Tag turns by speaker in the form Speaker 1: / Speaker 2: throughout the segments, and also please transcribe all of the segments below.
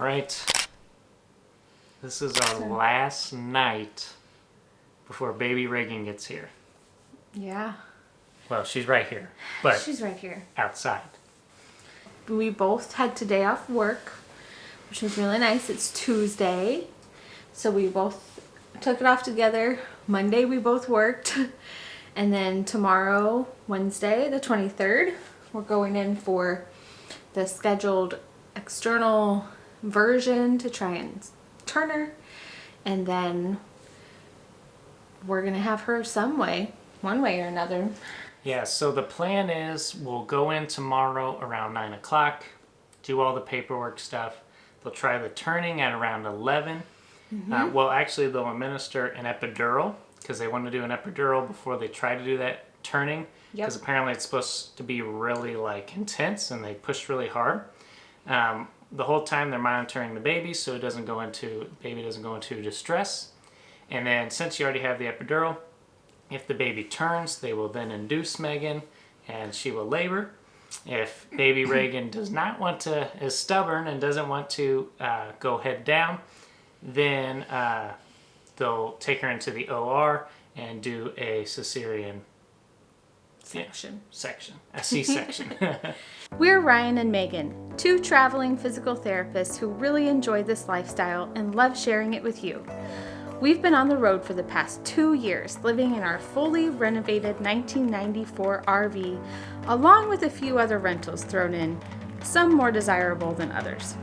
Speaker 1: right. This is our last night before Baby Reagan gets here.
Speaker 2: Yeah.
Speaker 1: Well, she's right here, but
Speaker 2: she's right here.
Speaker 1: Outside.
Speaker 2: We both had today off work, which was really nice. It's Tuesday, so we both took it off together. Monday we both worked, and then tomorrow, Wednesday, the 23rd, we're going in for the scheduled external version to try and turn her, and then we're gonna have her one way or another.
Speaker 1: Yeah, so the plan is we'll go in tomorrow around 9 o'clock, do all the paperwork stuff. They'll try the turning at around 11. Well, actually, they'll administer an epidural because they want to do an epidural before they try to do that turning. Because apparently it's supposed to be really intense and they push really hard. The whole time they're monitoring the baby so the baby doesn't go into distress. And then since you already have the epidural, if the baby turns, they will then induce Megan and she will labor. If Baby Reagan is stubborn and doesn't want to go head down, then they'll take her into the OR and do a cesarean section. A C-section.
Speaker 2: We're Ryan and Megan, two traveling physical therapists who really enjoy this lifestyle and love sharing it with you. We've been on the road for the past 2 years, living in our fully renovated 1994 RV, along with a few other rentals thrown in, some more desirable than others.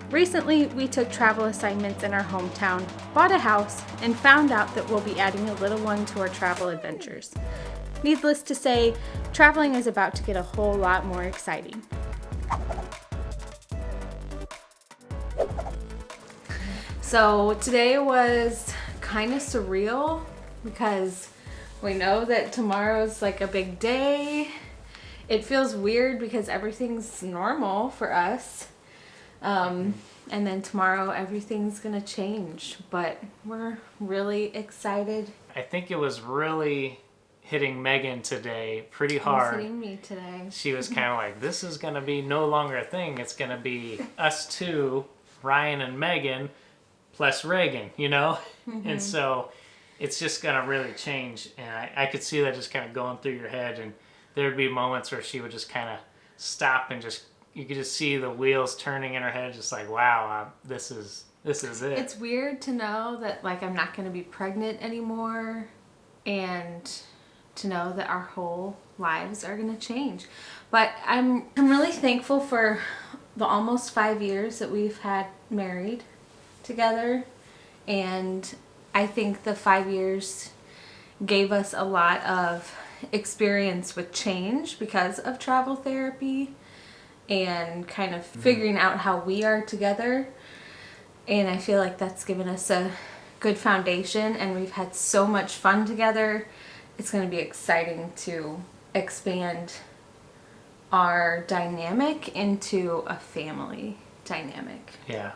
Speaker 2: Recently, we took travel assignments in our hometown, bought a house, and found out that we'll be adding a little one to our travel adventures. Needless to say, traveling is about to get a whole lot more exciting. So today was kind of surreal because we know that tomorrow's a big day. It feels weird because everything's normal for us. And then tomorrow everything's gonna change, but we're really excited.
Speaker 1: I think it was really hitting Megan today pretty hard.
Speaker 2: It was hitting me today.
Speaker 1: She was kind of like, this is gonna be no longer a thing. It's gonna be us two, Ryan and Megan, plus Reagan, And so it's just gonna really change. And I could see that just kind of going through your head, and there'd be moments where she would just kind of stop and you could just see the wheels turning in her head, just like, wow, this is it.
Speaker 2: It's weird to know that I'm not going to be pregnant anymore, and to know that our whole lives are going to change. But I'm really thankful for the almost 5 years that we've had married together, and I think the 5 years gave us a lot of experience with change because of travel therapy and kind of figuring out how we are together. And I feel like that's given us a good foundation, and we've had so much fun together. It's going to be exciting to expand our dynamic into a family dynamic.
Speaker 1: Yeah,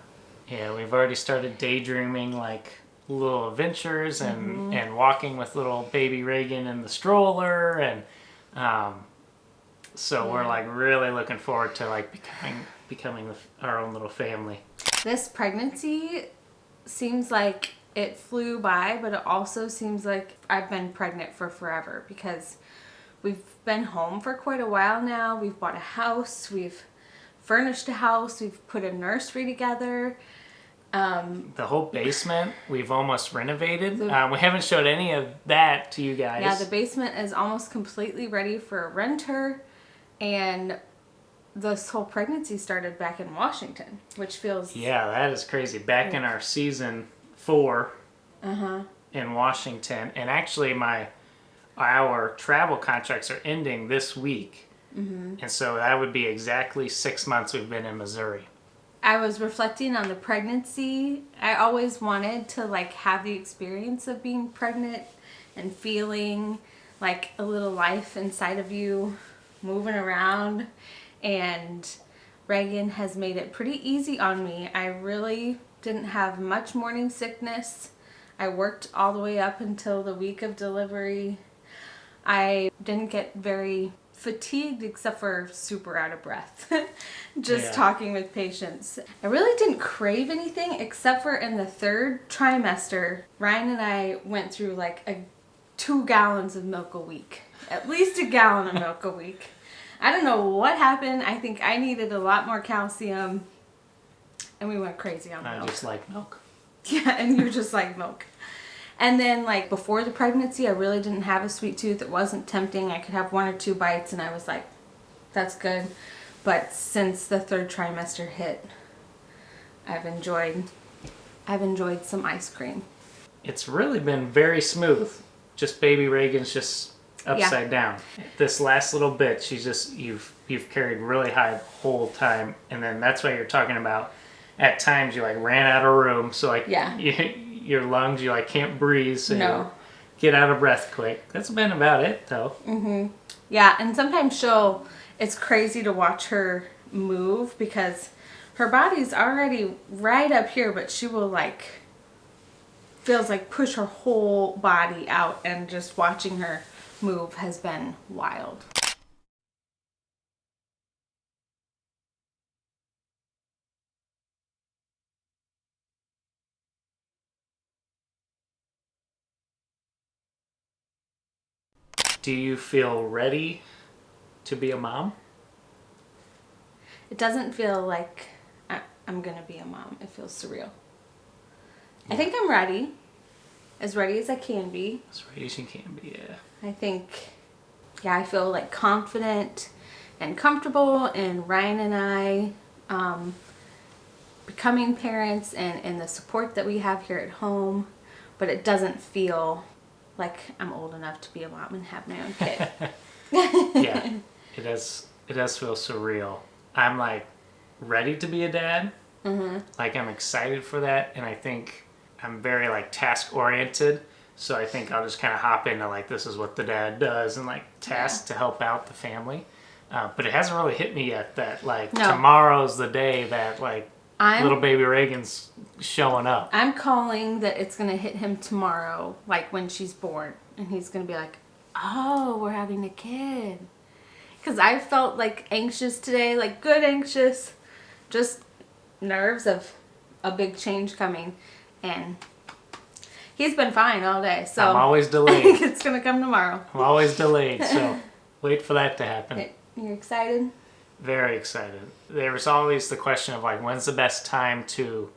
Speaker 1: we've already started daydreaming little adventures and walking with little Baby Reagan in the stroller, and so we're really looking forward to becoming our own little family.
Speaker 2: This pregnancy seems like it flew by, but it also seems like I've been pregnant for forever because we've been home for quite a while now. We've bought a house, we've furnished a house, we've put a nursery together.
Speaker 1: The whole basement we've almost renovated. We haven't showed any of that to you guys.
Speaker 2: Yeah, the basement is almost completely ready for a renter, and this whole pregnancy started back in Washington, which feels...
Speaker 1: Yeah, that is crazy. Back in our season 4 in Washington. And actually our travel contracts are ending this week. And so that would be exactly 6 months we've been in Missouri.
Speaker 2: I was reflecting on the pregnancy. I always wanted to have the experience of being pregnant and feeling like a little life inside of you moving around, and Reagan has made it pretty easy on me. I really didn't have much morning sickness. I worked all the way up until the week of delivery. I didn't get very fatigued except for super out of breath. Just
Speaker 1: Yeah.
Speaker 2: talking with patients. I really didn't crave anything except for in the 3rd trimester, Ryan and I went through like 2 gallons of milk a week. At least a gallon of milk a week. I don't know what happened. I think I needed a lot more calcium and we went crazy on milk.
Speaker 1: I just like milk.
Speaker 2: Yeah, and you just like milk. And then, like, before the pregnancy, I really didn't have a sweet tooth. It wasn't tempting. I could have 1 or 2 bites, and I was like, that's good. But since the 3rd trimester hit, I've enjoyed some ice cream.
Speaker 1: It's really been very smooth. Just Baby Reagan's just upside down. This last little bit, she's just, you've carried really high the whole time. And then that's why you're talking about, at times you like ran out of room. So like, your lungs, you like can't breathe, so you get out of breath quick. That's been about it, though.
Speaker 2: Mm-hmm. Yeah, and sometimes it's crazy to watch her move because her body's already right up here, but she will feels like push her whole body out, and just watching her move has been wild.
Speaker 1: Do you feel ready to be a mom?
Speaker 2: It doesn't feel like I'm gonna be a mom. It feels surreal. Yeah. I think I'm ready. As ready as I can be.
Speaker 1: As ready as you can be, yeah.
Speaker 2: I think, I feel like confident and comfortable in Ryan and I becoming parents and the support that we have here at home. But it doesn't feel like I'm old enough to be a mom and have my own kid.
Speaker 1: Yeah, it does feel surreal. I'm like ready to be a dad. Mm-hmm. Like I'm excited for that, and I think I'm very like task oriented. So I think I'll just kind of hop into like this is what the dad does and like tasks to help out the family. But it hasn't really hit me yet that like tomorrow's the day that like little baby Reagan's showing up.
Speaker 2: I'm calling that it's going to hit him tomorrow, like when she's born. And he's going to be like, oh, we're having a kid. Because I felt like anxious today, like good anxious. Just nerves of a big change coming. And he's been fine all day. So
Speaker 1: I'm always delayed.
Speaker 2: I think it's going to come tomorrow.
Speaker 1: I'm always delayed, so wait for that to happen.
Speaker 2: You're excited?
Speaker 1: Very excited. There was always the question of like, when's the best time to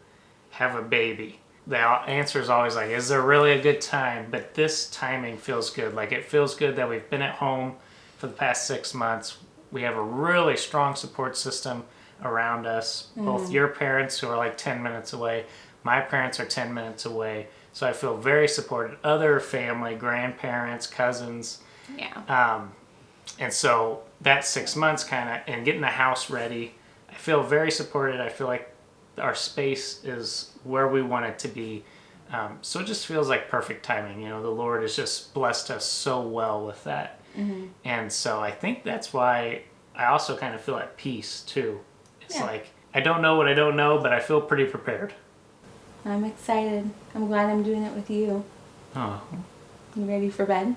Speaker 1: have a baby? The answer is always like, is there really a good time? But this timing feels good. Like it feels good that we've been at home for the past 6 months. We have a really strong support system around us. Both your parents, who are like 10 minutes away, my parents are 10 minutes away. So I feel very supported. Other family, grandparents, cousins.
Speaker 2: Yeah.
Speaker 1: And so that 6 months and getting the house ready, I feel very supported. I feel like our space is where we want it to be. So it just feels like perfect timing. You know, the Lord has just blessed us so well with that. Mm-hmm. And so I think that's why I also kind of feel at peace too. It's like, I don't know what I don't know, but I feel pretty prepared.
Speaker 2: I'm excited. I'm glad I'm doing it with you.
Speaker 1: Oh.
Speaker 2: You ready for bed?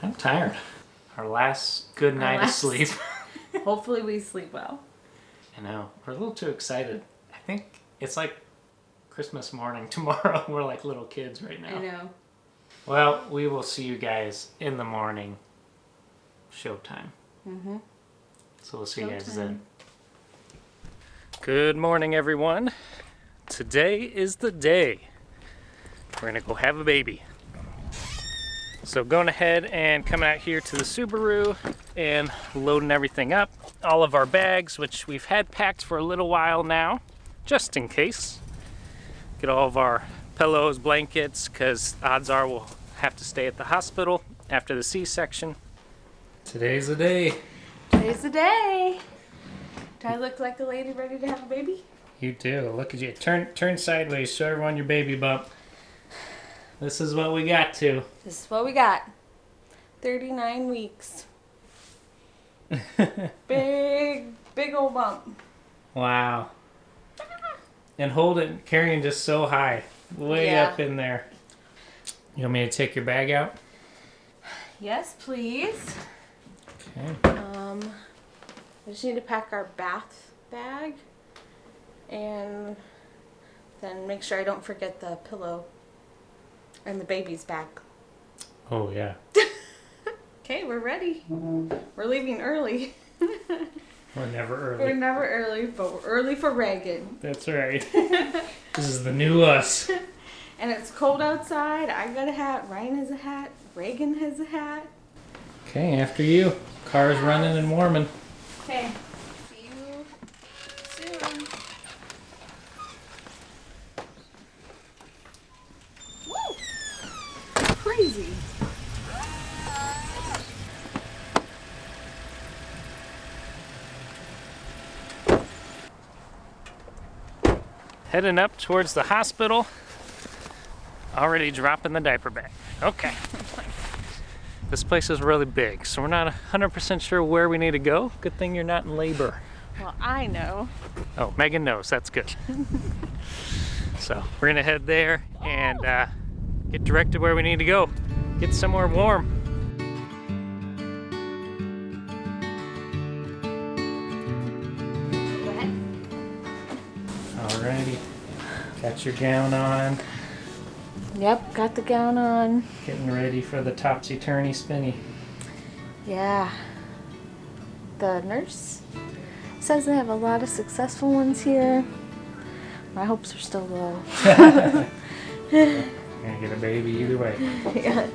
Speaker 1: I'm tired. Our last good night of sleep.
Speaker 2: Hopefully we sleep well.
Speaker 1: I know. We're a little too excited. I think it's like Christmas morning tomorrow. We're like little kids right now.
Speaker 2: I know.
Speaker 1: Well, we will see you guys in the morning. Showtime. Mm-hmm. So we'll see you guys then. Good morning, everyone. Today is the day. We're going to go have a baby. So going ahead and coming out here to the Subaru and loading everything up. All of our bags, which we've had packed for a little while now, just in case. Get all of our pillows, blankets, because odds are we'll have to stay at the hospital after the C-section. Today's the day.
Speaker 2: Today's the day. Do I look like a lady ready to have a baby?
Speaker 1: You do. Look at you. Turn sideways. Show everyone your baby bump. This is what we got to.
Speaker 2: This is what we got. 39 weeks. Big old bump.
Speaker 1: Wow. And carrying just so high. Way up in there. You want me to take your bag out?
Speaker 2: Yes, please.
Speaker 1: Okay.
Speaker 2: I just need to pack our bath bag and then make sure I don't forget the pillow and the baby's bag.
Speaker 1: Oh, yeah.
Speaker 2: Okay, we're ready. We're leaving early.
Speaker 1: We're never
Speaker 2: We're
Speaker 1: early.
Speaker 2: never early, but we're early for Reagan.
Speaker 1: That's right. This is the new us.
Speaker 2: And it's cold outside. I got a hat. Ryan has a hat. Reagan has a hat.
Speaker 1: Okay, after you. Car's running and warming.
Speaker 2: Okay. See you soon. Woo! Crazy.
Speaker 1: Heading up towards the hospital. Already dropping the diaper bag. Okay. This place is really big, so we're not 100% sure where we need to go. Good thing you're not in labor.
Speaker 2: Well, I know.
Speaker 1: Oh, Megan knows. That's good. So we're gonna head there and get directed where we need to go. Get somewhere warm.
Speaker 2: Go ahead.
Speaker 1: Alrighty. Got your gown on.
Speaker 2: Yep, got the gown on.
Speaker 1: Getting ready for the topsy-turvy spinny.
Speaker 2: Yeah. The nurse says they have a lot of successful ones here. My hopes are still low.
Speaker 1: Gonna get a baby either way.
Speaker 2: Yeah.